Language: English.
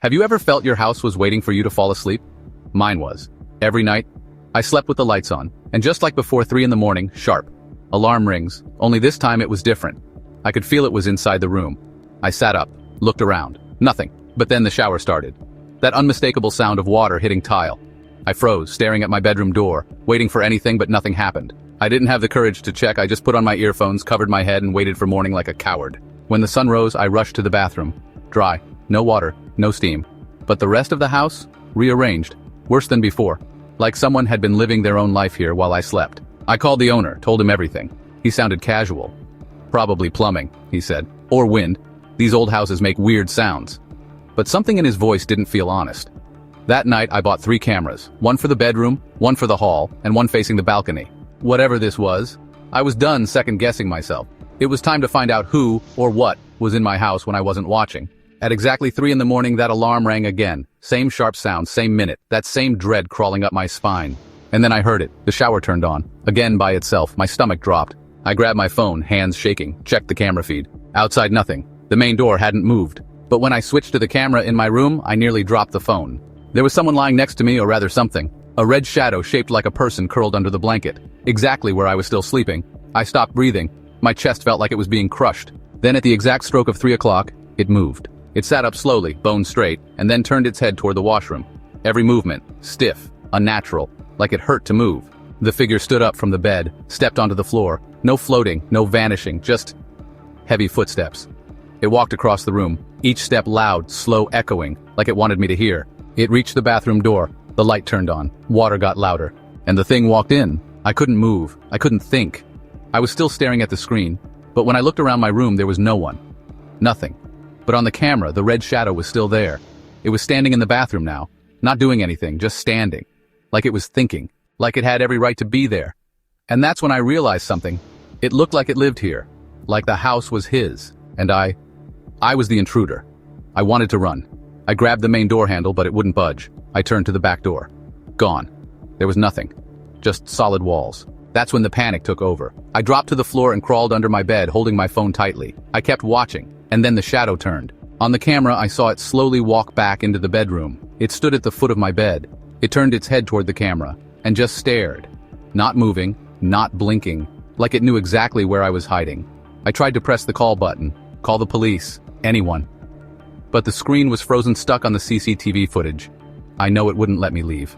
Have you ever felt your house was waiting for you to fall asleep? Mine was. Every night, I slept with the lights on, and just like before 3 in the morning, sharp. Alarm rings, only this time it was different. I could feel it was inside the room. I sat up, looked around. Nothing. But then the shower started. That unmistakable sound of water hitting tile. I froze, staring at my bedroom door, waiting for anything, but nothing happened. I didn't have the courage to check. I just put on my earphones, covered my head, and waited for morning like a coward. When the sun rose, I rushed to the bathroom. Dry. No water. No steam. But the rest of the house? Rearranged. Worse than before. Like someone had been living their own life here while I slept. I called the owner, told him everything. He sounded casual. Probably plumbing, he said. Or wind. These old houses make weird sounds. But something in his voice didn't feel honest. That night I bought 3 cameras. One for the bedroom, one for the hall, and one facing the balcony. Whatever this was, I was done second-guessing myself. It was time to find out who, or what, was in my house when I wasn't watching. At exactly 3 in the morning, that alarm rang again. Same sharp sound, same minute, that same dread crawling up my spine. And then I heard it. The shower turned on. Again by itself, my stomach dropped. I grabbed my phone, hands shaking, checked the camera feed. Outside nothing. The main door hadn't moved. But when I switched to the camera in my room, I nearly dropped the phone. There was someone lying next to me, or rather something. A red shadow shaped like a person curled under the blanket. Exactly where I was still sleeping. I stopped breathing. My chest felt like it was being crushed. Then at the exact stroke of 3 o'clock, it moved. It sat up slowly, bones straight, and then turned its head toward the washroom. Every movement, stiff, unnatural, like it hurt to move. The figure stood up from the bed, stepped onto the floor. No floating, no vanishing, just heavy footsteps. It walked across the room, each step loud, slow, echoing, like it wanted me to hear. It reached the bathroom door. The light turned on. Water got louder. And the thing walked in. I couldn't move. I couldn't think. I was still staring at the screen, but when I looked around my room, there was no one. Nothing. But on the camera, the red shadow was still there. It was standing in the bathroom now, not doing anything, just standing. Like it was thinking. Like it had every right to be there. And that's when I realized something. It looked like it lived here. Like the house was his. And I was the intruder. I wanted to run. I grabbed the main door handle, but it wouldn't budge. I turned to the back door. Gone. There was nothing. Just solid walls. That's when the panic took over. I dropped to the floor and crawled under my bed, holding my phone tightly. I kept watching, and then the shadow turned. On the camera, I saw it slowly walk back into the bedroom. It stood at the foot of my bed. It turned its head toward the camera, and just stared. Not moving, not blinking, like it knew exactly where I was hiding. I tried to press the call button, call the police, anyone. But the screen was frozen stuck on the CCTV footage. I know it wouldn't let me leave.